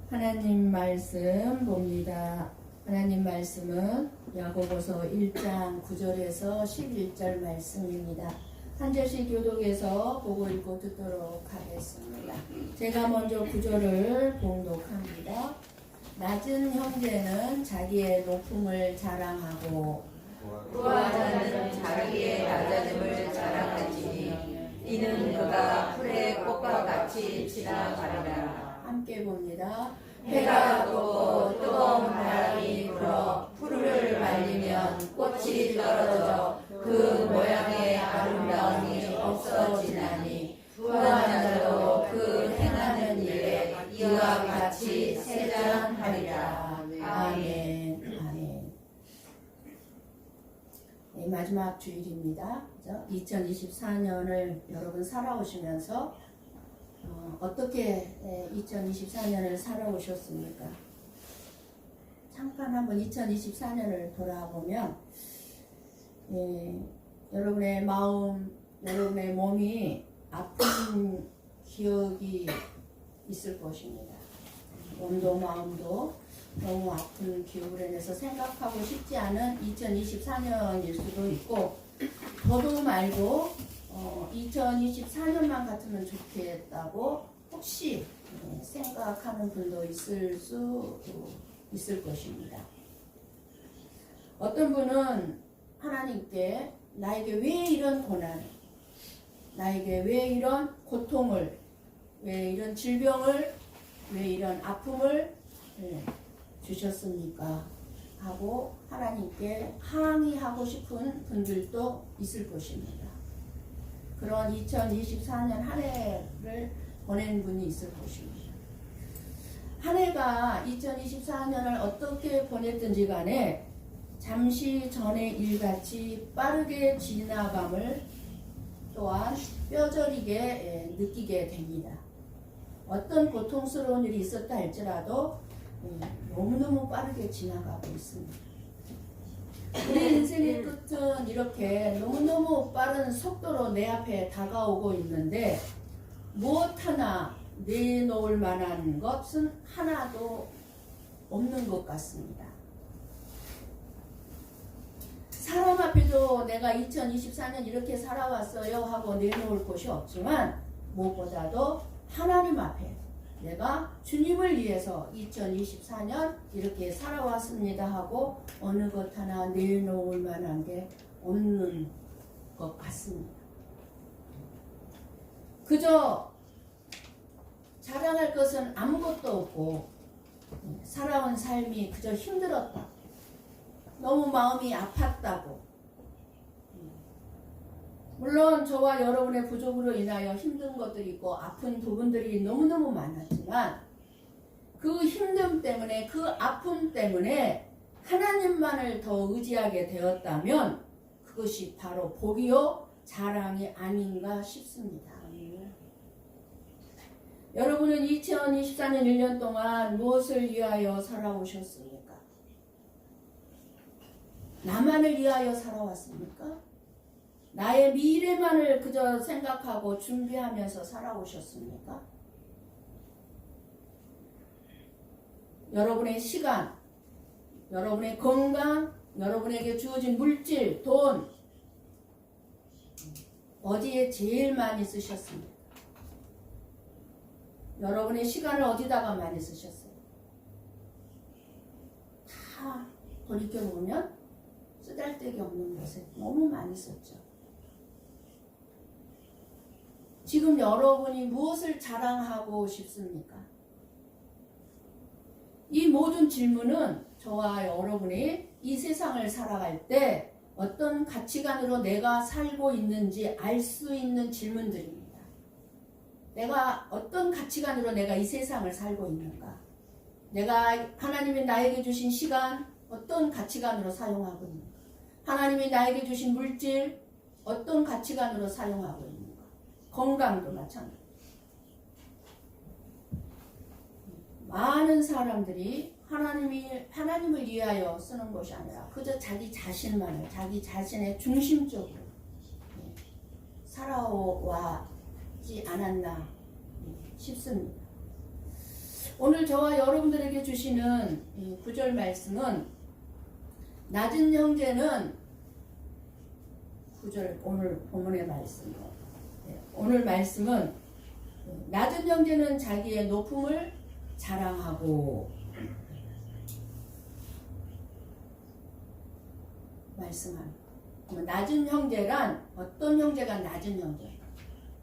하나님 말씀 봅니다. 하나님 말씀은 야고보서 1장 9절에서 11절 말씀입니다. 한 절씩 교독해서 보고 읽고 듣도록 하겠습니다. 제가 먼저 9절을 봉독합니다. 낮은 형제는 자기의 높음을 자랑하고 부하자는 자기의 낮아짐을 자랑하지. 이는 그가 풀의 꽃과 같이 지나가리라. 함께 봅니다. 해가 돋고 뜨거운 바람이 불어 풀을 말리면 꽃이 떨어져 그 모양의 아름다움이 없어지나니 부하는 자도 그 행하는 일에 이와 같이 세잔하리라. 아멘. 아멘. 네, 마지막 주일입니다. 2024년을 여러분 살아오시면서 어떻게 2024년을 살아오셨습니까? 잠깐 한번 2024년을 돌아보면 여러분의 마음, 여러분의 몸이 아픈 기억이 있을 것입니다. 몸도 마음도 너무 아픈 기억으로 인해서 생각하고 싶지 않은 2024년일 수도 있고 더도 말고 2024년만 같으면 좋겠다고 혹시 생각하는 분도 있을 수 있을 것입니다. 어떤 분은 하나님께 나에게 왜 이런 고난, 나에게 왜 이런 고통을, 왜 이런 질병을, 왜 이런 아픔을 주셨습니까? 하고 하나님께 항의하고 싶은 분들도 있을 것입니다. 그런 2024년 한 해를 보낸 분이 있을 것입니다. 한 해가 2024년을 어떻게 보냈든지 간에 잠시 전의 일같이 빠르게 지나감을 또한 뼈저리게 느끼게 됩니다. 어떤 고통스러운 일이 있었다 할지라도 너무너무 빠르게 지나가고 있습니다. 우리 인생의 끝은 이렇게 너무너무 빠른 속도로 내 앞에 다가오고 있는데 무엇 하나 내놓을 만한 것은 하나도 없는 것 같습니다. 사람 앞에도 내가 2024년 이렇게 살아왔어요 하고 내놓을 곳이 없지만 무엇보다도 하나님 앞에 내가 주님을 위해서 2024년 이렇게 살아왔습니다 하고 어느 것 하나 내놓을 만한 게 없는 것 같습니다. 그저 자랑할 것은 아무것도 없고 살아온 삶이 그저 힘들었다. 너무 마음이 아팠다고. 물론 저와 여러분의 부족으로 인하여 힘든 것들이 있고 아픈 부분들이 너무너무 많았지만 그 힘듦 때문에 그 아픔 때문에 하나님만을 더 의지하게 되었다면 그것이 바로 복이요 자랑이 아닌가 싶습니다. 여러분은 2024년 1년 동안 무엇을 위하여 살아오셨습니까? 나만을 위하여 살아왔습니까? 나의 미래만을 그저 생각하고 준비하면서 살아오셨습니까? 여러분의 시간, 여러분의 건강, 여러분에게 주어진 물질, 돈 어디에 제일 많이 쓰셨습니까? 여러분의 시간을 어디다가 많이 쓰셨어요? 다 돌이켜보면 쓰잘데기 없는 것에 너무 많이 썼죠. 지금 여러분이 무엇을 자랑하고 싶습니까? 이 모든 질문은 저와 여러분이 이 세상을 살아갈 때 어떤 가치관으로 내가 살고 있는지 알 수 있는 질문들입니다. 내가 어떤 가치관으로 내가 이 세상을 살고 있는가? 내가 하나님이 나에게 주신 시간 어떤 가치관으로 사용하고 있는가? 하나님이 나에게 주신 물질 어떤 가치관으로 사용하고 있는가? 건강도 마찬가지. 많은 사람들이 하나님을 위하여 쓰는 것이 아니라 그저 자기 자신만을 자기 자신의 중심적으로 살아왔지 않았나 싶습니다. 오늘 저와 여러분들에게 주시는 이 구절 말씀은 낮은 형제는 구절 오늘 본문의 말씀이에요. 오늘 말씀은 낮은 형제는 자기의 높음을 자랑하고 말씀합니다. 낮은 형제란 어떤 형제가 낮은 형제?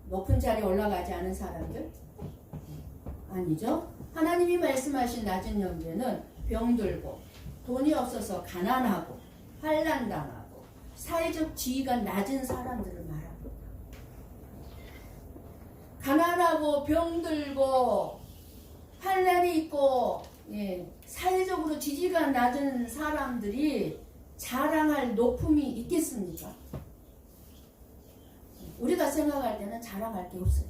높은 자리에 올라가지 않은 사람들? 아니죠. 하나님이 말씀하신 낮은 형제는 병들고 돈이 없어서 가난하고 환난당하고 사회적 지위가 낮은 사람들을 말합니다. 가난하고 병들고 환난이 있고 사회적으로 지지가 낮은 사람들이 자랑할 높음이 있겠습니까? 우리가 생각할 때는 자랑할 게 없어요.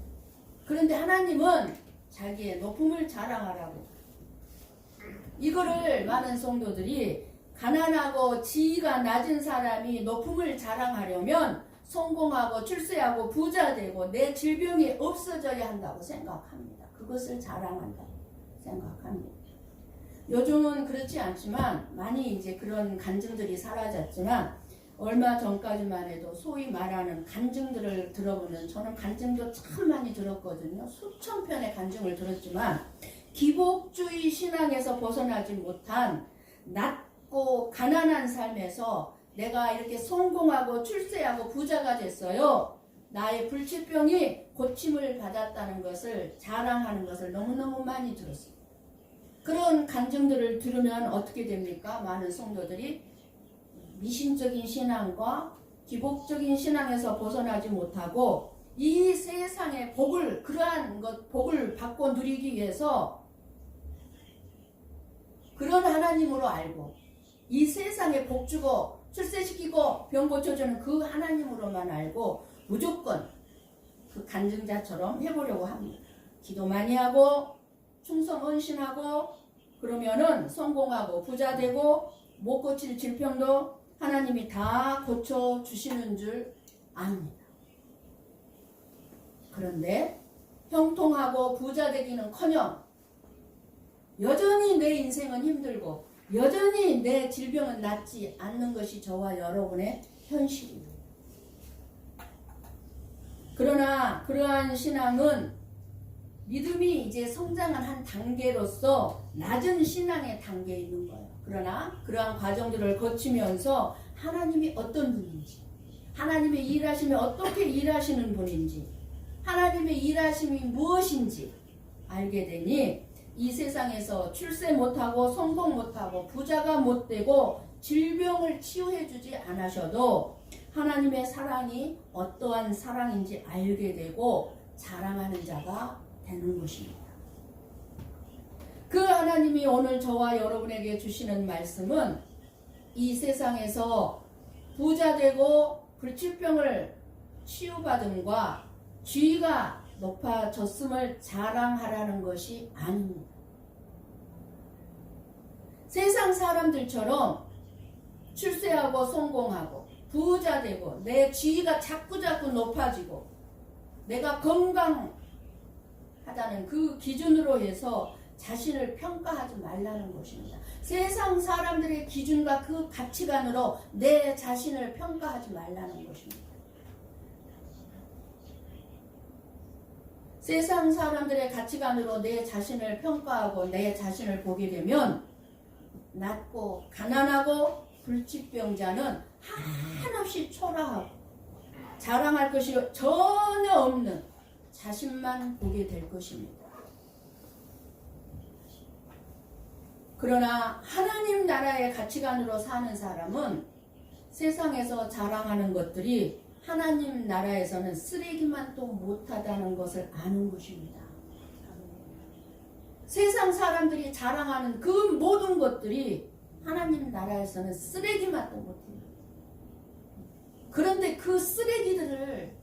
그런데 하나님은 자기의 높음을 자랑하라고. 이거를 많은 성도들이 가난하고 지위가 낮은 사람이 높음을 자랑하려면 성공하고 출세하고 부자 되고 내 질병이 없어져야 한다고 생각합니다. 그것을 자랑한다고 생각합니다. 요즘은 그렇지 않지만 많이 이제 그런 간증들이 사라졌지만 얼마 전까지만 해도 소위 말하는 간증들을 들어보면 저는 간증도 참 많이 들었거든요. 수천 편의 간증을 들었지만 기복주의 신앙에서 벗어나지 못한 낮고 가난한 삶에서 내가 이렇게 성공하고 출세하고 부자가 됐어요. 나의 불치병이 고침을 받았다는 것을 자랑하는 것을 너무너무 많이 들었어요. 그런 간증들을 들으면 어떻게 됩니까? 많은 성도들이 미신적인 신앙과 기복적인 신앙에서 벗어나지 못하고 이 세상의 복을 그러한 복을 받고 누리기 위해서 그런 하나님으로 알고 이 세상에 복 주고 출세시키고 병 고쳐주는 그 하나님으로만 알고 무조건 그 간증자처럼 해보려고 합니다. 기도 많이 하고 충성 헌신하고 그러면은 성공하고 부자 되고 못 고칠 질병도 하나님이 다 고쳐주시는 줄 압니다. 그런데 형통하고 부자 되기는커녕 여전히 내 인생은 힘들고 여전히 내 질병은 낫지 않는 것이 저와 여러분의 현실입니다. 그러나 그러한 신앙은 믿음이 이제 성장한 한 단계로서 낮은 신앙의 단계에 있는 거예요. 그러나 그러한 과정들을 거치면서 하나님이 어떤 분인지, 하나님의 일하심이 어떻게 일하시는 분인지, 하나님의 일하심이 무엇인지 알게 되니 이 세상에서 출세 못하고 성공 못하고 부자가 못되고 질병을 치유해주지 않으셔도 하나님의 사랑이 어떠한 사랑인지 알게 되고 자랑하는 자가 되는 것입니다. 그 하나님이 오늘 저와 여러분에게 주시는 말씀은 이 세상에서 부자 되고 불치병을 치유받음과 지위가 높아졌음을 자랑하라는 것이 아닙니다. 세상 사람들처럼 출세하고 성공하고 부자 되고 내 지위가 자꾸 높아지고 내가 건강하다는 그 기준으로 해서 자신을 평가하지 말라는 것입니다. 세상 사람들의 기준과 그 가치관으로 내 자신을 평가하지 말라는 것입니다. 세상 사람들의 가치관으로 내 자신을 평가하고 내 자신을 보게 되면 낮고 가난하고 불치병자는 한없이 초라하고 자랑할 것이 전혀 없는 자신만 보게 될 것입니다. 그러나 하나님 나라의 가치관으로 사는 사람은 세상에서 자랑하는 것들이 하나님 나라에서는 쓰레기만 또 못하다는 것을 아는 것입니다. 세상 사람들이 자랑하는 그 모든 것들이 하나님 나라에서는 쓰레기만 또 못해요. 그런데 그 쓰레기들을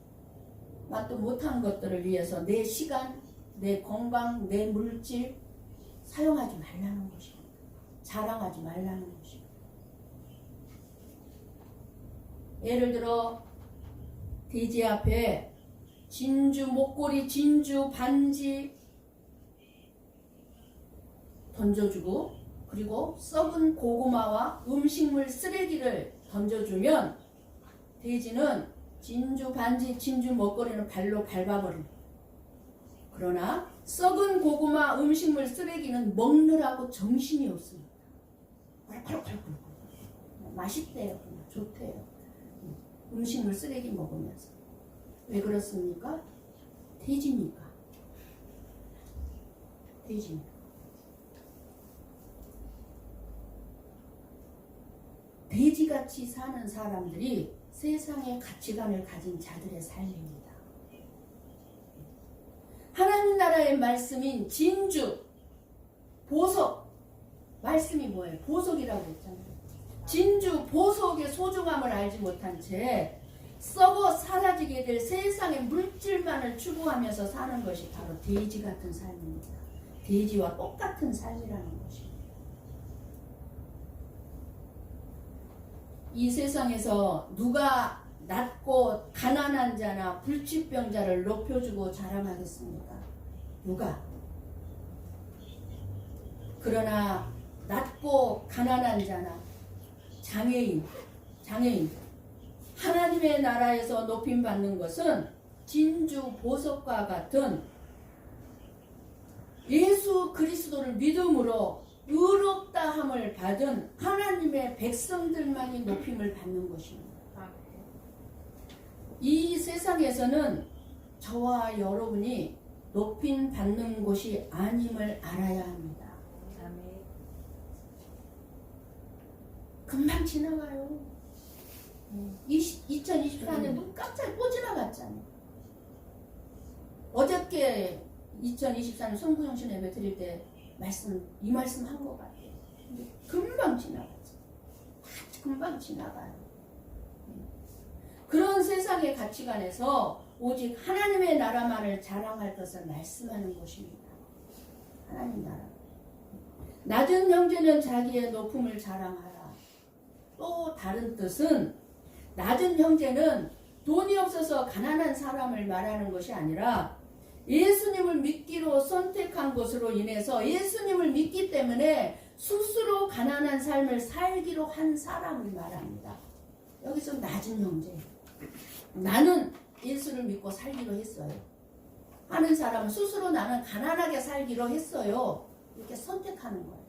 맛도 못한 것들을 위해서 내 시간, 내 건강, 내 물질 사용하지 말라는 것입니다. 자랑하지 말라는 것입니다. 예를 들어 돼지 앞에 진주 목걸이, 진주 반지, 던져주고 그리고 썩은 고구마와 음식물 쓰레기를 던져주면 돼지는 진주 반지 진주 먹거리는 발로 밟아버립니다. 그러나 썩은 고구마 음식물 쓰레기는 먹느라고 정신이 없습니다. 맛있대요. 좋대요. 음식물 쓰레기 먹으면서. 왜 그렇습니까? 돼지니까. 돼지니까. 돼지같이 사는 사람들이 세상의 가치관을 가진 자들의 삶입니다. 하나님 나라의 말씀인 진주, 보석, 말씀이 뭐예요? 보석이라고 했잖아요. 진주, 보석의 소중함을 알지 못한 채 썩어 사라지게 될 세상의 물질만을 추구하면서 사는 것이 바로 돼지 같은 삶입니다. 돼지와 똑같은 삶이라는 것입니다. 이 세상에서 누가 낮고 가난한 자나 불치병자를 높여주고 자랑하겠습니까? 누가? 그러나 낮고 가난한 자나 장애인 하나님의 나라에서 높임받는 것은 진주 보석과 같은 예수 그리스도를 믿음으로 의롭다함을 받은 하나님의 백성들만이 높임을 받는 것입니다. 이 세상에서는 저와 여러분이 높임 받는 곳이 아님을 알아야 합니다. 금방 지나가요. 2024년 눈 깜짝 또 지나갔잖아요. 어저께 2024년 성구영신 예배 드릴 때 이 말씀 한 것 같아요. 근데 금방 지나가죠. 금방 지나가요. 그런 세상의 가치관에서 오직 하나님의 나라만을 자랑할 것을 말씀하는 것입니다. 하나님 나라. 낮은 형제는 자기의 높음을 자랑하라. 또 다른 뜻은 낮은 형제는 돈이 없어서 가난한 사람을 말하는 것이 아니라 예수님을 믿기로 선택한 것으로 인해서 예수님을 믿기 때문에 스스로 가난한 삶을 살기로 한 사람을 말합니다. 여기서 낮은 형제. 나는 예수를 믿고 살기로 했어요. 하는 사람은 스스로 나는 가난하게 살기로 했어요. 이렇게 선택하는 거예요.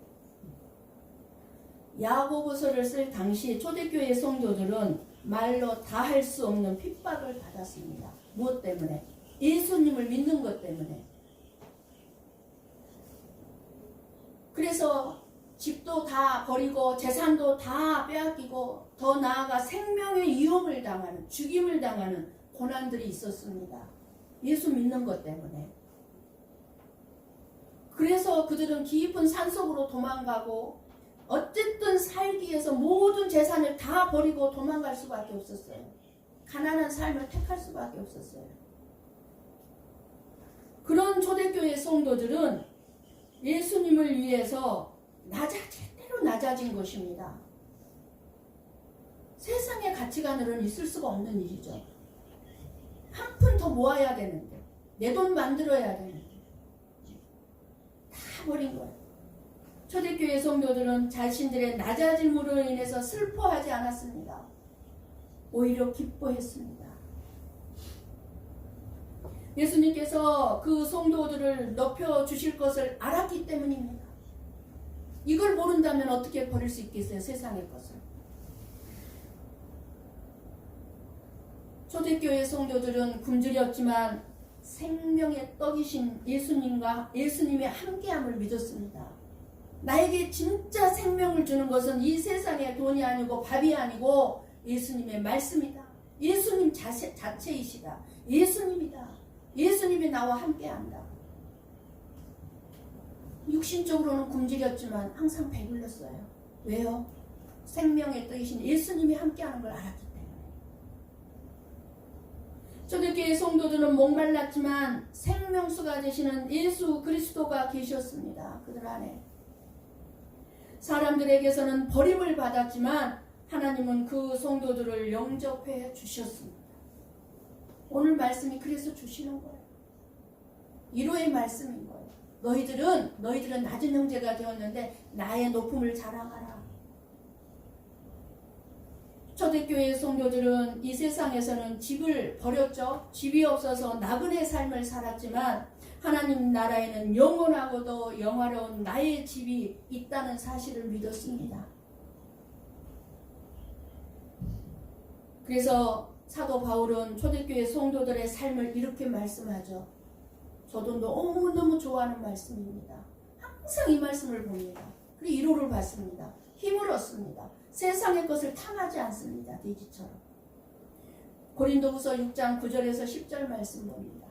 야고보서를 쓸 당시 초대교회 성도들은 말로 다 할 수 없는 핍박을 받았습니다. 무엇 때문에? 예수님을 믿는 것 때문에. 그래서 집도 다 버리고 재산도 다 빼앗기고 더 나아가 생명의 위협을 당하는, 죽임을 당하는 고난들이 있었습니다. 예수 믿는 것 때문에. 그래서 그들은 깊은 산속으로 도망가고 어쨌든 살기 위해서 모든 재산을 다 버리고 도망갈 수밖에 없었어요. 가난한 삶을 택할 수밖에 없었어요. 그런 초대교회 성도들은 예수님을 위해서 제대로 낮아진 것입니다. 세상의 가치관으로는 있을 수가 없는 일이죠. 한 푼 더 모아야 되는데, 내 돈 만들어야 되는데 다 버린 거예요. 초대교회 성도들은 자신들의 낮아짐으로 인해서 슬퍼하지 않았습니다. 오히려 기뻐했습니다. 예수님께서 그 성도들을 높여주실 것을 알았기 때문입니다. 이걸 모른다면 어떻게 버릴 수 있겠어요? 세상의 것을. 초대교회 성도들은 굶주렸지만 생명의 떡이신 예수님의 함께함을 믿었습니다. 나에게 진짜 생명을 주는 것은 이 세상의 돈이 아니고 밥이 아니고 예수님의 말씀이다. 예수님 자체이시다. 예수님이다. 예수님이 나와 함께한다. 육신적으로는 굶주렸지만 항상 배불렀어요. 왜요? 생명의 떡이신 예수님이 함께하는 걸 알았기 때문에. 초대교회 성도들은 목말랐지만 생명수가 되시는 예수 그리스도가 계셨습니다. 그들 안에. 사람들에게서는 버림을 받았지만 하나님은 그 성도들을 영접해 주셨습니다. 오늘 말씀이 그래서 주시는 거예요. 위로의 말씀인 거예요. 너희들은 낮은 형제가 되었는데 나의 높음을 자랑하라. 초대교회 성도들은 이 세상에서는 집을 버렸죠. 집이 없어서 나그네 삶을 살았지만 하나님 나라에는 영원하고도 영화로운 나의 집이 있다는 사실을 믿었습니다. 그래서 사도 바울은 초대교회 성도들의 삶을 이렇게 말씀하죠. 저도 너무너무 좋아하는 말씀입니다. 항상 이 말씀을 봅니다. 그리고 위로를 받습니다. 힘을 얻습니다. 세상의 것을 탐하지 않습니다. 돼지처럼. 고린도후서 6장 9절에서 10절 말씀 봅니다.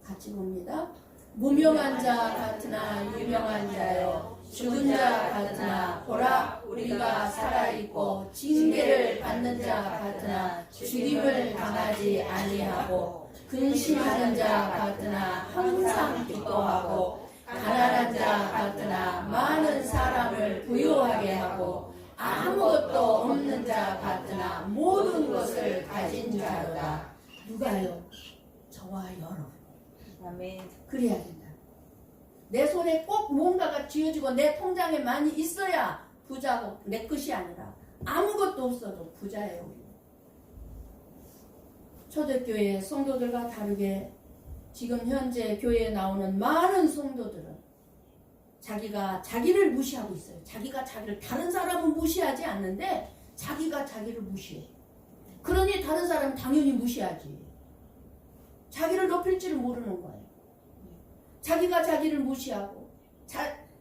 같이 봅니다. 무명한 자 같으나 유명한 자여 죽은 자 같으나 보라 우리가 살아있고 징계를 받는 자 같으나 죽임을 당하지 아니하고 근심하는 자 같으나 항상 기뻐하고 가난한 자 같으나 많은 사람을 부유하게 하고 아무것도 없는 자 같으나 모든 것을 가진 자로다. 누가요? 저와 여러분. 아멘. 그래야 된다. 내 손에 꼭 뭔가가 쥐어지고 내 통장에 많이 있어야 부자고 내 것이 아니라 아무것도 없어도 부자예요. 우리. 초대교회 성도들과 다르게 지금 현재 교회에 나오는 많은 성도들은 자기가 자기를 무시하고 있어요. 자기가 자기를 다른 사람은 무시하지 않는데 자기가 자기를 무시해. 그러니 다른 사람은 당연히 무시하지. 자기를 높일 줄을 모르는 거예요. 자기가 자기를 무시하고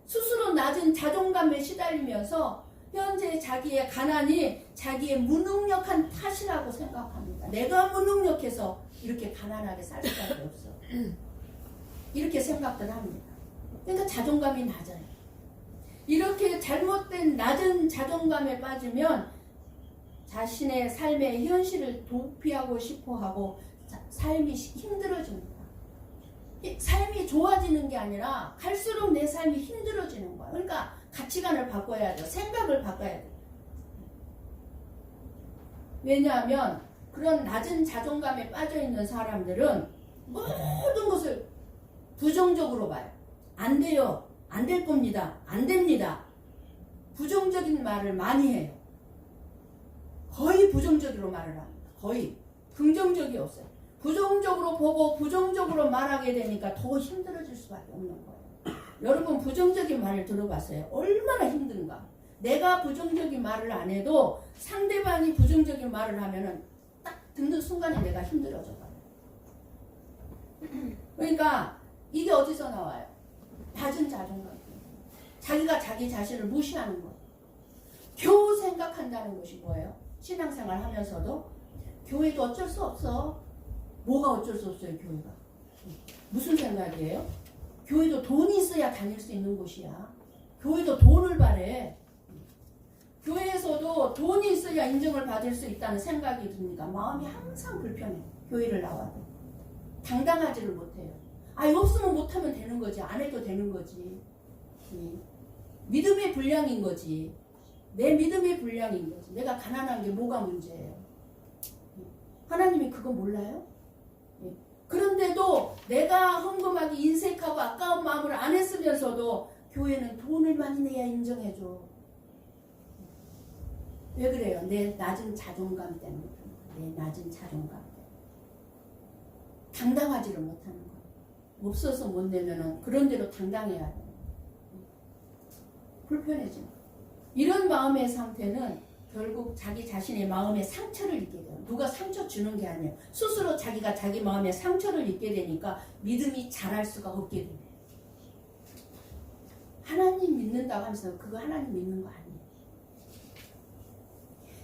스스로 낮은 자존감에 시달리면서 현재 자기의 가난이 자기의 무능력한 탓이라고 생각합니다. 내가 무능력해서 이렇게 가난하게 살 수밖에 없어. 이렇게 생각들 합니다. 그러니까 자존감이 낮아요. 이렇게 잘못된 낮은 자존감에 빠지면 자신의 삶의 현실을 도피하고 싶어하고 삶이 힘들어집니다. 삶이 좋아지는 게 아니라 갈수록 내 삶이 힘들어지는 거야. 그러니까 가치관을 바꿔야 돼요. 생각을 바꿔야 돼요. 왜냐하면 그런 낮은 자존감에 빠져있는 사람들은 모든 것을 부정적으로 봐요. 안 돼요. 안 될 겁니다. 안 됩니다. 부정적인 말을 많이 해요. 거의 부정적으로 말을 합니다. 거의. 긍정적이 없어요. 부정적으로 보고 부정적으로 말하게 되니까 더 힘들어질 수밖에 없는 거예요. 여러분 부정적인 말을 들어봤어요? 얼마나 힘든가. 내가 부정적인 말을 안 해도 상대방이 부정적인 말을 하면은 딱 듣는 순간에 내가 힘들어져 봐요. 그러니까 이게 어디서 나와요? 낮은 자존감. 자기가 자기 자신을 무시하는 거예요. 겨우 생각한다는 것이 뭐예요? 신앙생활 하면서도 교회도 어쩔 수 없어. 뭐가 어쩔 수 없어요, 교회가? 무슨 생각이에요? 교회도 돈이 있어야 다닐 수 있는 곳이야. 교회도 돈을 바래. 교회에서도 돈이 있어야 인정을 받을 수 있다는 생각이 드니까 마음이 항상 불편해. 교회를 나와도. 당당하지를 못해요. 아, 이거 없으면 못하면 되는 거지. 안 해도 되는 거지. 믿음의 분량인 거지. 내 믿음의 분량인 거지. 내가 가난한 게 뭐가 문제예요? 하나님이 그거 몰라요? 그런데도 내가 헌금하기 인색하고 아까운 마음을 안 했으면서도 교회는 돈을 많이 내야 인정해줘. 왜 그래요? 내 낮은 자존감 때문에. 내 낮은 자존감 때문에. 당당하지를 못하는 거예요. 없어서 못 내면은 그런 대로 당당해야 돼요. 불편해지는 거예요. 이런 마음의 상태는 결국 자기 자신의 마음에 상처를 입게 돼요. 누가 상처 주는 게 아니에요. 스스로 자기가 자기 마음에 상처를 입게 되니까 믿음이 자랄 수가 없게 돼요. 하나님 믿는다고 하면서 그거 하나님 믿는 거 아니에요.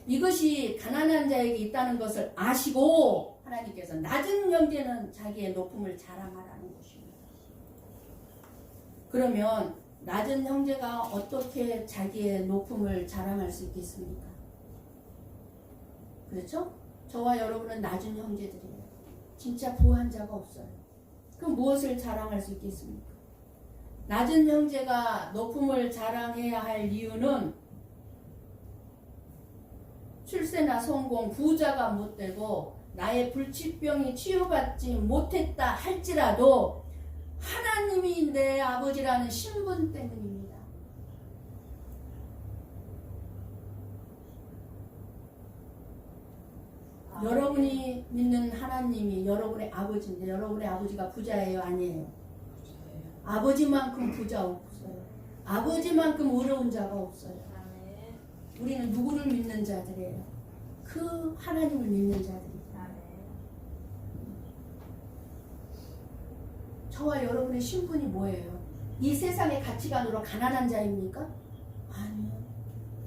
이것이 가난한 자에게 있다는 것을 아시고 하나님께서 낮은 형제는 자기의 높음을 자랑하라는 것입니다. 그러면 낮은 형제가 어떻게 자기의 높음을 자랑할 수 있겠습니까? 그렇죠? 저와 여러분은 낮은 형제들이에요. 진짜 부한 자가 없어요. 그럼 무엇을 자랑할 수 있겠습니까? 낮은 형제가 높음을 자랑해야 할 이유는 출세나 성공, 부자가 못되고 나의 불치병이 치유받지 못했다 할지라도 하나님이 내 아버지라는 신분 때문입니다. 여러분이 믿는 하나님이 여러분의 아버지인데 여러분의 아버지가 부자예요? 아니에요? 아버지만큼 부자 없어요. 아버지만큼 어려운 자가 없어요. 우리는 누구를 믿는 자들이에요? 그 하나님을 믿는 자들이에요. 저와 여러분의 신분이 뭐예요? 이 세상의 가치관으로 가난한 자입니까? 아니요.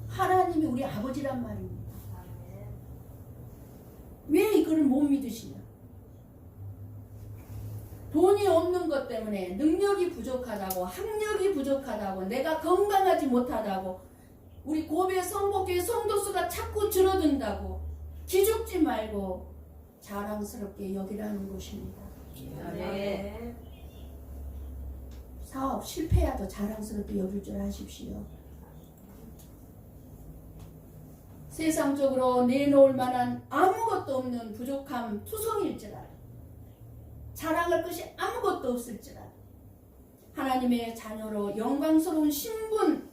하나님이 우리 아버지란 말입니다. 왜 이거를 못 믿으시냐? 돈이 없는 것 때문에 능력이 부족하다고, 학력이 부족하다고, 내가 건강하지 못하다고, 우리 고배 성복교회 성도수가 자꾸 줄어든다고 기죽지 말고 자랑스럽게 여기라는 것입니다. 네. 사업 실패해도 자랑스럽게 여길 줄 아십시오. 세상적으로 내놓을 만한 아무것도 없는 부족함 투성일지라도 자랑할 것이 아무것도 없을지라도 하나님의 자녀로 영광스러운 신분,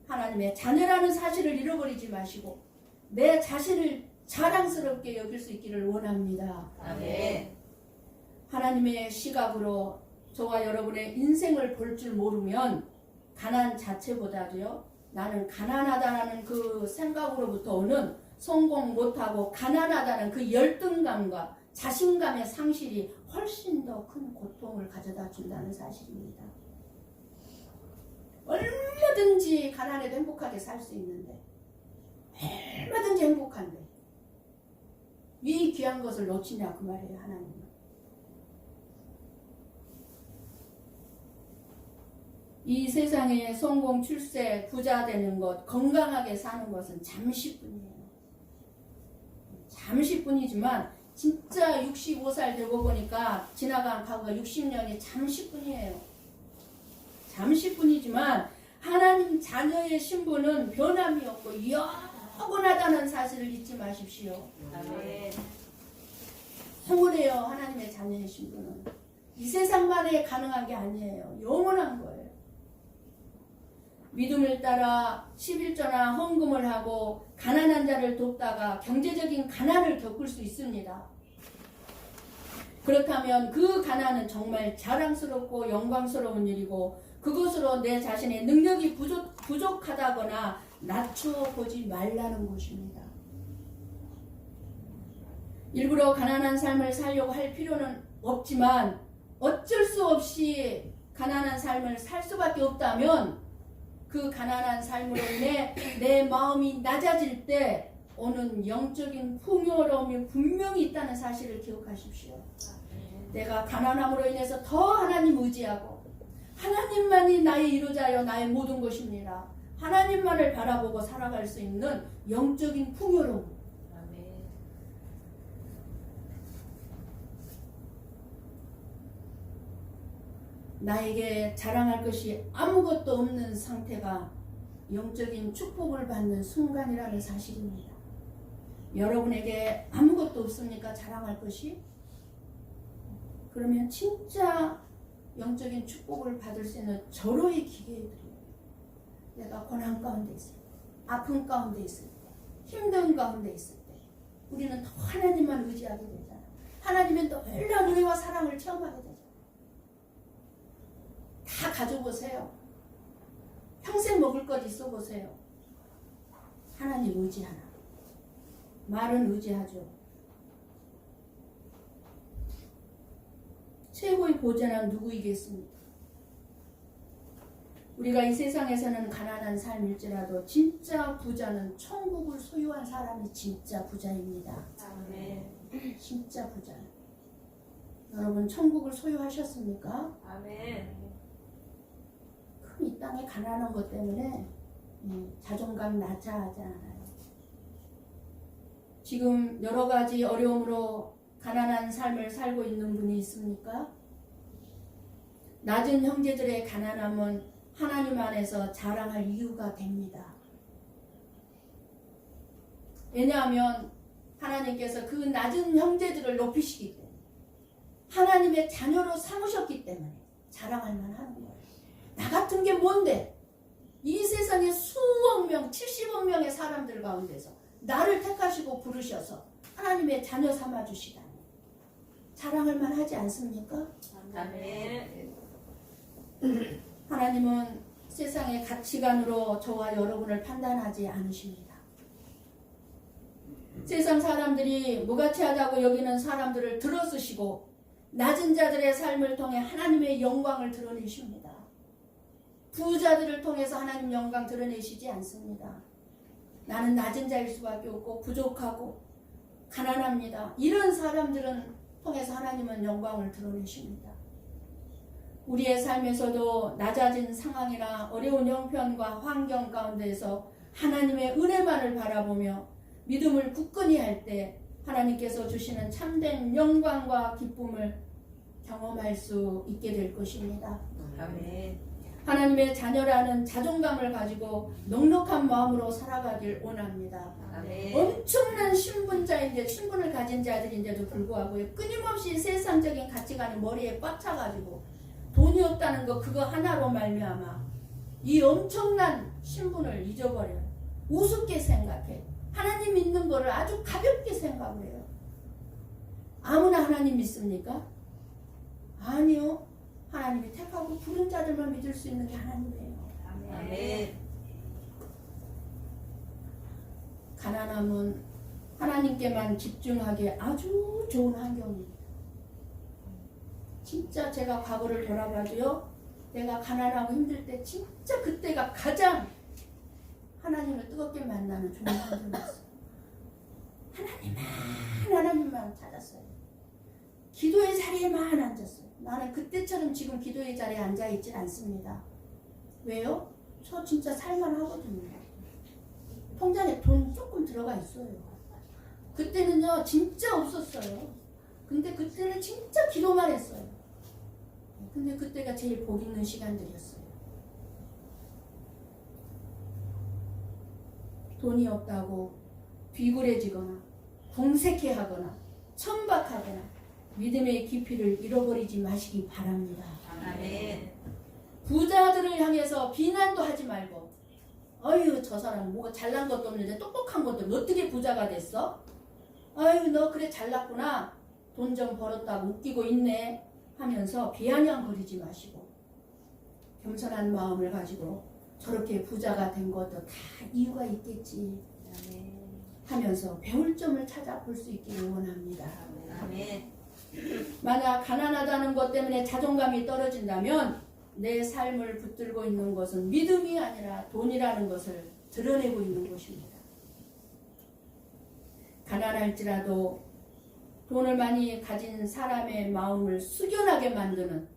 하나님의 자녀라는 사실을 잃어버리지 마시고 내 자신을 자랑스럽게 여길 수 있기를 원합니다. 아멘. 하나님의 시각으로 저와 여러분의 인생을 볼 줄 모르면 가난 자체보다도요, 나는 가난하다라는 그 생각으로부터 오는 성공 못하고 가난하다는 그 열등감과 자신감의 상실이 훨씬 더 큰 고통을 가져다 준다는 사실입니다. 얼마든지 가난해도 행복하게 살 수 있는데, 얼마든지 행복한데 왜 이 귀한 것을 놓치냐 그 말이에요. 하나님은. 이 세상에 성공, 출세, 부자 되는 것, 건강하게 사는 것은 잠시뿐이에요. 잠시뿐이지만 진짜 65살 되고 보니까 지나간 과거가 60년이 잠시뿐이에요. 잠시뿐이지만 하나님 자녀의 신분은 변함이 없고 영원하다는 사실을 잊지 마십시오. 아멘. 영원해요. 하나님의 자녀의 신분은. 이 세상만에 가능한 게 아니에요. 영원한 거예요. 믿음을 따라 11조나 헌금을 하고 가난한 자를 돕다가 경제적인 가난을 겪을 수 있습니다. 그렇다면 그 가난은 정말 자랑스럽고 영광스러운 일이고 그것으로 내 자신의 능력이 부족하다거나 낮추어 보지 말라는 것입니다. 일부러 가난한 삶을 살려고 할 필요는 없지만 어쩔 수 없이 가난한 삶을 살 수밖에 없다면 그 가난한 삶으로 인해 내 마음이 낮아질 때 오는 영적인 풍요로움이 분명히 있다는 사실을 기억하십시오. 내가 가난함으로 인해서 더 하나님 의지하고 하나님만이 나의 이루자여 나의 모든 것입니다. 하나님만을 바라보고 살아갈 수 있는 영적인 풍요로움. 나에게 자랑할 것이 아무것도 없는 상태가 영적인 축복을 받는 순간이라는 사실입니다. 여러분에게 아무것도 없습니까? 자랑할 것이? 그러면 진짜 영적인 축복을 받을 수 있는 절호의 기회들이에요. 내가 고난 가운데 있을 때, 아픔 가운데 있을 때, 힘든 가운데 있을 때 우리는 더 하나님만 의지하게 되잖아요. 하나님은 놀라운 은혜와 사랑을 체험하게 되잖아요. 다 가져보세요. 평생 먹을 것 있어 보세요. 하나님 의지하나. 말은 의지하죠. 최고의 보좌는 누구이겠습니까? 우리가 이 세상에서는 가난한 삶일지라도 진짜 부자는 천국을 소유한 사람이 진짜 부자입니다. 아멘. 진짜 부자. 여러분 천국을 소유하셨습니까? 아멘. 이 땅에 가난한 것 때문에 자존감 낮아하지 않아요. 지금 여러 가지 어려움으로 가난한 삶을 살고 있는 분이 있습니까? 낮은 형제들의 가난함은 하나님 안에서 자랑할 이유가 됩니다. 왜냐하면 하나님께서 그 낮은 형제들을 높이시기 때문에 하나님의 자녀로 삼으셨기 때문에 자랑할 만하는 거예요. 나 같은 게 뭔데? 이 세상에 수억 명, 70억 명의 사람들 가운데서 나를 택하시고 부르셔서 하나님의 자녀 삼아주시다니 자랑할 만하지 않습니까? 아멘. 하나님은 세상의 가치관으로 저와 여러분을 판단하지 않으십니다. 세상 사람들이 무가치하다고 여기는 사람들을 들어쓰시고 낮은 자들의 삶을 통해 하나님의 영광을 드러내십니다. 부자들을 통해서 하나님 영광 드러내시지 않습니다. 나는 낮은 자일 수밖에 없고 부족하고 가난합니다. 이런 사람들은 통해서 하나님은 영광을 드러내십니다. 우리의 삶에서도 낮아진 상황이나 어려운 형편과 환경 가운데서 하나님의 은혜만을 바라보며 믿음을 굳건히 할 때 하나님께서 주시는 참된 영광과 기쁨을 경험할 수 있게 될 것입니다. 아멘. 하나님의 자녀라는 자존감을 가지고 넉넉한 마음으로 살아가길 원합니다. 아멘. 엄청난 신분자인데 신분을 가진 자들인데도 불구하고 끊임없이 세상적인 가치관이 머리에 꽉 차가지고 돈이 없다는 거 그거 하나로 말미암아 이 엄청난 신분을 잊어버려요. 우습게 생각해. 하나님 믿는 거를 아주 가볍게 생각을 해요. 아무나 하나님 믿습니까? 아니요. 하나님이 택하고 부른 자들만 믿을 수 있는 게 하나님이에요. 아멘. 가난함은 하나님께만 집중하기에 아주 좋은 환경입니다. 진짜 제가 과거를 돌아봐도요. 내가 가난하고 힘들 때 진짜 그때가 가장 하나님을 뜨겁게 만나는 좋은 환경이었어요. 하나님만 찾았어요. 기도의 자리에만 앉았어요. 나는 그때처럼 지금 기도의 자리에 앉아있질 않습니다. 왜요? 저 진짜 살만하거든요. 통장에 돈 조금 들어가 있어요. 그때는요 진짜 없었어요. 근데 그때는 진짜 기도만 했어요. 근데 그때가 제일 복 있는 시간들이었어요. 돈이 없다고 비굴해지거나 궁색해하거나 천박하거나 믿음의 깊이를 잃어버리지 마시기 바랍니다. 아멘. 부자들을 향해서 비난도 하지 말고 어휴 저 사람 뭐가 잘난 것도 없는데 똑똑한 것도 어떻게 부자가 됐어? 아유 너 그래 잘났구나. 돈 좀 벌었다고 웃기고 있네 하면서 비아냥거리지 마시고 겸손한 마음을 가지고 저렇게 부자가 된 것도 다 이유가 있겠지 하면서 배울 점을 찾아볼 수 있기를 원합니다. 아멘. 만약 가난하다는 것 때문에 자존감이 떨어진다면 내 삶을 붙들고 있는 것은 믿음이 아니라 돈이라는 것을 드러내고 있는 것입니다. 가난할지라도 돈을 많이 가진 사람의 마음을 숙연하게 만드는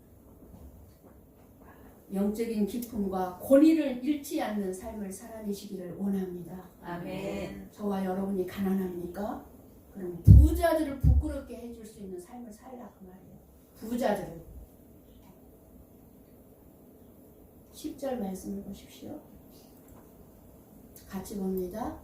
영적인 기쁨과 권위를 잃지 않는 삶을 살아내시기를 원합니다. 아멘. 저와 여러분이 가난합니까? 그럼 부자들을 부끄럽게 해줄 수 있는 삶을 살라 그 말이에요. 부자들을. 10절 말씀을 보십시오. 같이 봅니다.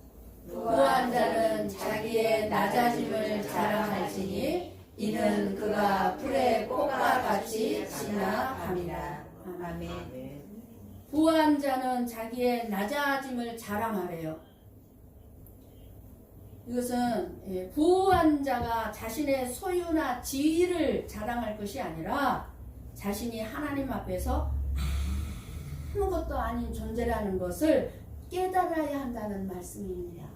부한 자는 자기의 낮아짐을 자랑할지니 이는 그가 풀의 꽃과 같이 지나갑니다. 아멘. 부한 자는 자기의 낮아짐을 자랑하래요. 이것은 부한 자가 자신의 소유나 지위를 자랑할 것이 아니라 자신이 하나님 앞에서 아무것도 아닌 존재라는 것을 깨달아야 한다는 말씀입니다.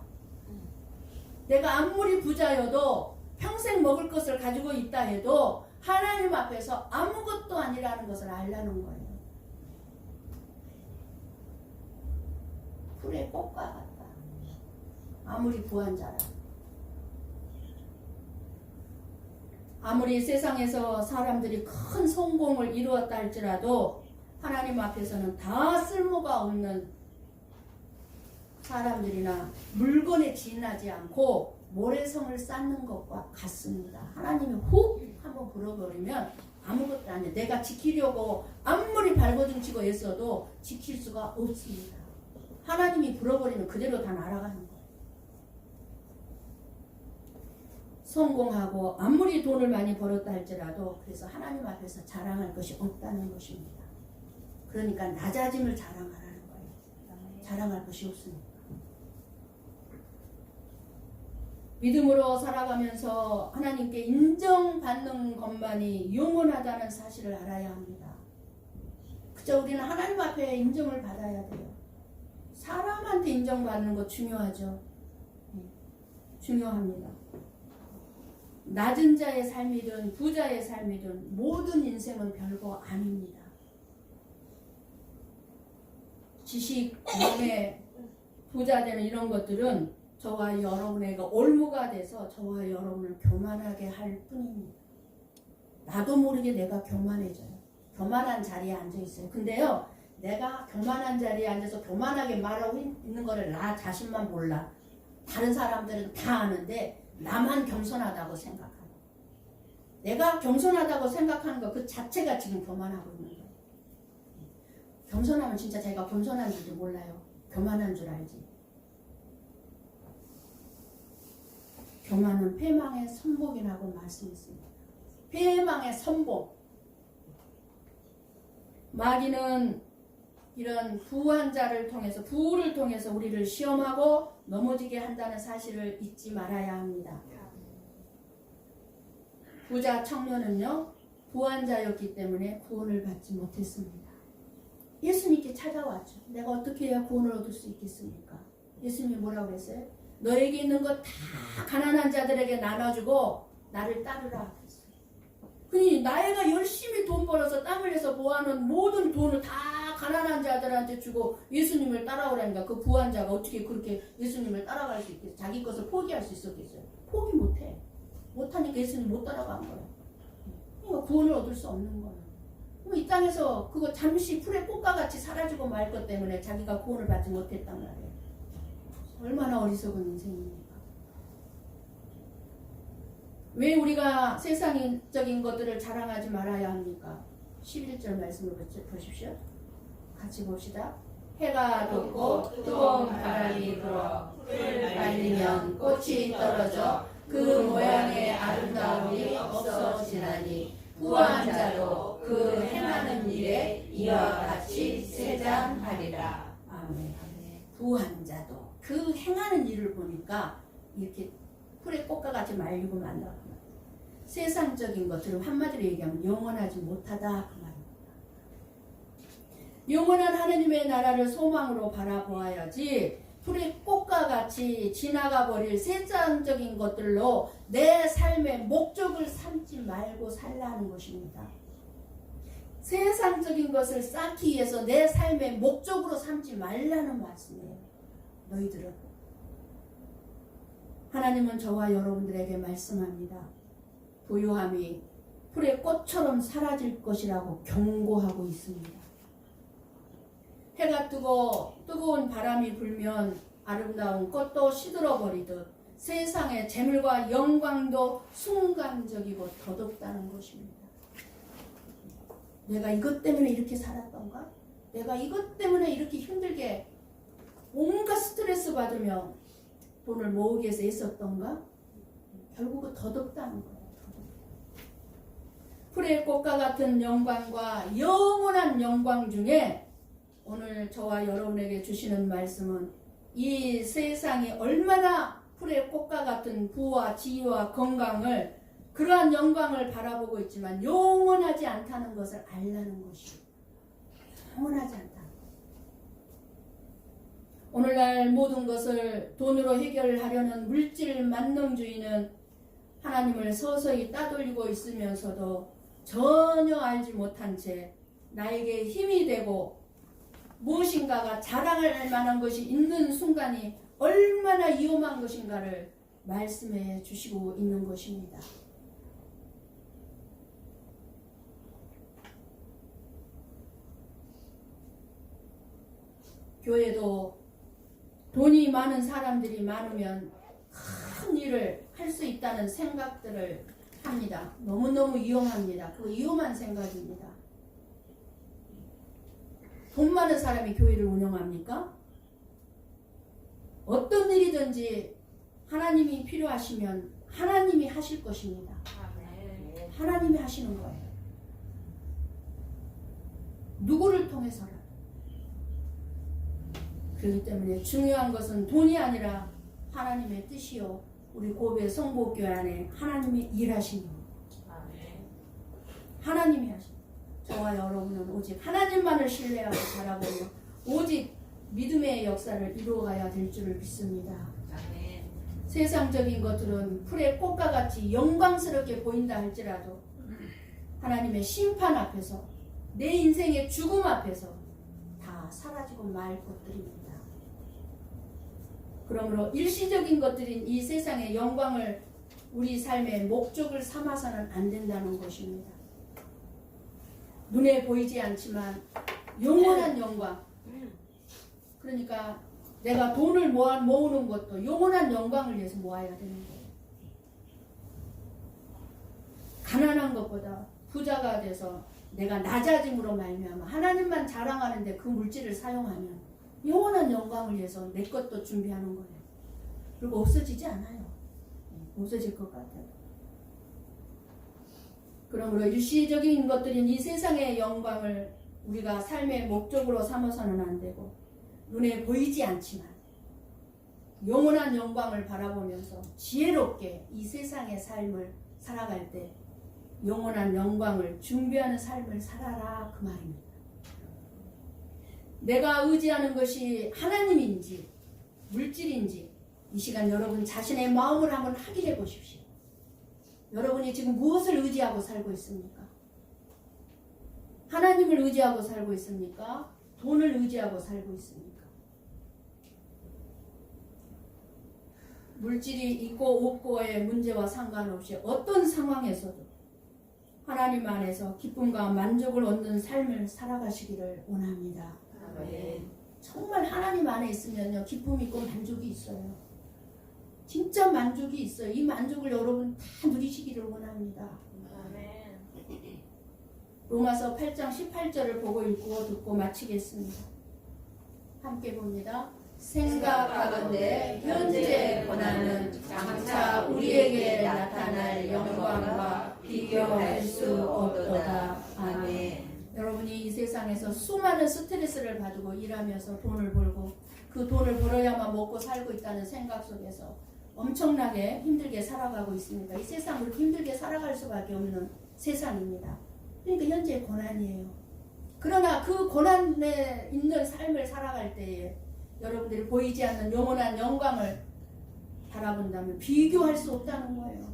내가 아무리 부자여도 평생 먹을 것을 가지고 있다 해도 하나님 앞에서 아무것도 아니라는 것을 알라는 거예요. 풀의 꽃과 같다. 아무리 부한 자라. 아무리 세상에서 사람들이 큰 성공을 이루었다 할지라도 하나님 앞에서는 다 쓸모가 없는 사람들이나 물건에 지인하지 않고 모래성을 쌓는 것과 같습니다. 하나님이 훅 한번 불어버리면 아무것도 아니에요. 내가 지키려고 아무리 발버둥치고 애써도 지킬 수가 없습니다. 하나님이 불어버리면 그대로 다 날아가는 거예요. 성공하고 아무리 돈을 많이 벌었다 할지라도 그래서 하나님 앞에서 자랑할 것이 없다는 것입니다. 그러니까 낮아짐을 자랑하라는 거예요. 자랑할 것이 없으니까. 믿음으로 살아가면서 하나님께 인정받는 것만이 영원하다는 사실을 알아야 합니다. 그저 우리는 하나님 앞에 인정을 받아야 돼요. 사람한테 인정받는 거 중요하죠. 중요합니다. 낮은 자의 삶이든 부자의 삶이든 모든 인생은 별거 아닙니다. 지식, 명예, 부자 되는 이런 것들은 저와 여러분에게 올무가 돼서 저와 여러분을 교만하게 할 뿐입니다. 나도 모르게 내가 교만해져요. 교만한 자리에 앉아 있어요. 근데요, 내가 교만한 자리에 앉아서 교만하게 말하고 있는 거를 나 자신만 몰라. 다른 사람들은 다 아는데 나만 겸손하다고 생각하고, 내가 겸손하다고 생각하는 것 그 자체가 지금 교만하고 있는 거예요. 겸손하면 진짜 자기가 겸손한 줄도 몰라요. 교만한 줄 알지. 교만은 패망의 선복이라고 말씀했습니다. 패망의 선복. 마귀는 이런 부한 자를 통해서, 부를 통해서 우리를 시험하고 넘어지게 한다는 사실을 잊지 말아야 합니다. 부자 청년은요, 부한 자였기 때문에 구원을 받지 못했습니다. 예수님께 찾아왔죠. 내가 어떻게 해야 구원을 얻을 수 있겠습니까? 예수님이 뭐라고 그랬어요? 너에게 있는 거 다 가난한 자들에게 나눠주고 나를 따르라 그랬어요. 그니 나이가 열심히 돈 벌어서 땀 흘려서 모아놓은 모든 돈을 다 가난한 자들한테 주고 예수님을 따라오라니까 그 부한 자가 어떻게 그렇게 예수님을 따라갈 수 있겠어요? 자기 것을 포기할 수 있었겠어요? 포기 못해. 못하니까 예수님 못 따라간 거예요. 그러니까 구원을 얻을 수 없는 거예요. 이 땅에서 그거 잠시 풀의 꽃과 같이 사라지고 말 것 때문에 자기가 구원을 받지 못했단 말이에요. 얼마나 어리석은 인생입니까? 왜 우리가 세상적인 것들을 자랑하지 말아야 합니까? 11절 말씀을 보십시오. 같이 봅시다. 해가 돋고 뜨거운 바람이 불어 풀을 말리면 꽃이 떨어져 그 모양의 아름다움이 없어지나니 부한 자도 그 행하는 일에 이와 같이 세잔하리라. 아멘. 부한 자도 그 행하는 일을 보니까 이렇게 풀의 꽃과 같이 말리고 만다. 세상적인 것들을 한마디로 얘기하면 영원하지 못하다 그 말입니다. 영원한 하느님의 나라를 소망으로 바라보아야지 풀의 꽃과 같이 지나가 버릴 세상적인 것들로 내 삶의 목적을 삼지 말고 살라는 것입니다. 세상적인 것을 쌓기 위해서 내 삶의 목적으로 삼지 말라는 말씀이에요. 너희들은. 하나님은 저와 여러분들에게 말씀합니다. 부유함이 풀의 꽃처럼 사라질 것이라고 경고하고 있습니다. 해가 뜨고 뜨거운 바람이 불면 아름다운 꽃도 시들어버리듯 세상의 재물과 영광도 순간적이고 더덥다는 것입니다. 내가 이것 때문에 이렇게 살았던가? 내가 이것 때문에 이렇게 힘들게 온갖 스트레스 받으며 돈을 모으기 위해서 애썼던가? 결국은 더덥다는 거예요. 풀의 꽃과 같은 영광과 영원한 영광 중에 오늘 저와 여러분에게 주시는 말씀은 이 세상이 얼마나 풀의 꽃과 같은 부와 지위와 건강을 그러한 영광을 바라보고 있지만 영원하지 않다는 것을 알라는 것이에요. 영원하지 않다. 오늘날 모든 것을 돈으로 해결하려는 물질 만능주의는 하나님을 서서히 따돌리고 있으면서도 전혀 알지 못한 채 나에게 힘이 되고 무엇인가가 자랑할 만한 것이 있는 순간이 얼마나 위험한 것인가를 말씀해 주시고 있는 것입니다. 교회도 돈이 많은 사람들이 많으면 큰 일을 할 수 있다는 생각들을 합니다. 너무너무 위험합니다. 그거 위험한 생각입니다. 돈 많은 사람이 교회를 운영합니까? 어떤 일이든지 하나님이 필요하시면 하나님이 하실 것입니다. 아멘. 하나님이 하시는 거예요. 누구를 통해서라. 그렇기 때문에 중요한 것은 돈이 아니라 하나님의 뜻이요. 우리 고베 성복교회 안에 하나님이 일하시는 거예요. 아멘. 하나님이 하시는 거예요. 저와 여러분은 오직 하나님만을 신뢰하고 바라보며 오직 믿음의 역사를 이루어가야 될 줄을 믿습니다. 아멘. 세상적인 것들은 풀의 꽃과 같이 영광스럽게 보인다 할지라도 하나님의 심판 앞에서 내 인생의 죽음 앞에서 다 사라지고 말 것들입니다. 그러므로 일시적인 것들인 이 세상의 영광을 우리 삶의 목적을 삼아서는 안 된다는 것입니다. 눈에 보이지 않지만 영원한 영광. 그러니까 내가 돈을 모으는 것도 영원한 영광을 위해서 모아야 되는 거예요. 가난한 것보다 부자가 돼서 내가 낮아짐으로 말미암아 하나님만 자랑하는데 그 물질을 사용하면 영원한 영광을 위해서 내 것도 준비하는 거예요. 그리고 없어지지 않아요. 없어질 것 같아요. 그러므로 일시적인 것들인 이 세상의 영광을 우리가 삶의 목적으로 삼아서는 안 되고 눈에 보이지 않지만 영원한 영광을 바라보면서 지혜롭게 이 세상의 삶을 살아갈 때 영원한 영광을 준비하는 삶을 살아라 그 말입니다. 내가 의지하는 것이 하나님인지 물질인지 이 시간 여러분 자신의 마음을 한번 확인해 보십시오. 여러분이 지금 무엇을 의지하고 살고 있습니까? 하나님을 의지하고 살고 있습니까? 돈을 의지하고 살고 있습니까? 물질이 있고 없고의 문제와 상관없이 어떤 상황에서도 하나님 안에서 기쁨과 만족을 얻는 삶을 살아가시기를 원합니다. 아멘. 정말 하나님 안에 있으면요 기쁨이 있고 만족이 있어요. 진짜 만족이 있어요. 이 만족을 여러분 다 누리시기를 원합니다. 아멘. 로마서 8장 18절을 보고 읽고 듣고 마치겠습니다. 함께 봅니다. 생각하건대 현재 고난은 장차 우리에게 나타날 영광과 비교할 수 없도다. 아멘. 여러분이 이 세상에서 수많은 스트레스를 가지고 일하면서 돈을 벌고 그 돈을 벌어야만 먹고 살고 있다는 생각 속에서 엄청나게 힘들게 살아가고 있습니다. 이 세상을 힘들게 살아갈 수밖에 없는 세상입니다. 그러니까 현재 고난이에요. 그러나 그 고난에 있는 삶을 살아갈 때에 여러분들이 보이지 않는 영원한 영광을 바라본다면 비교할 수 없다는 거예요.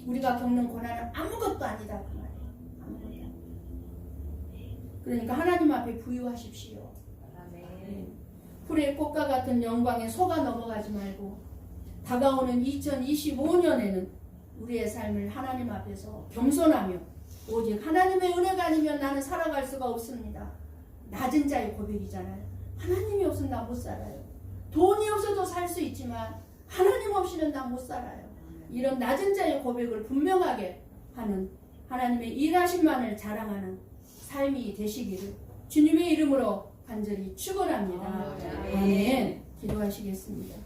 우리가 겪는 고난은 아무것도 아니다 그 말이에요. 아무것도 아니다. 그러니까 하나님 앞에 부유하십시오. 아멘. 풀의 꽃과 같은 영광에 속아 넘어가지 말고 다가오는 2025년에는 우리의 삶을 하나님 앞에서 겸손하며 오직 하나님의 은혜가 아니면 나는 살아갈 수가 없습니다. 낮은 자의 고백이잖아요. 하나님이 없으면 나 못 살아요. 돈이 없어도 살 수 있지만 하나님 없이는 나 못 살아요. 이런 낮은 자의 고백을 분명하게 하는 하나님의 일하심만을 자랑하는 삶이 되시기를 주님의 이름으로 간절히 축원합니다. 아멘. 기도하시겠습니다.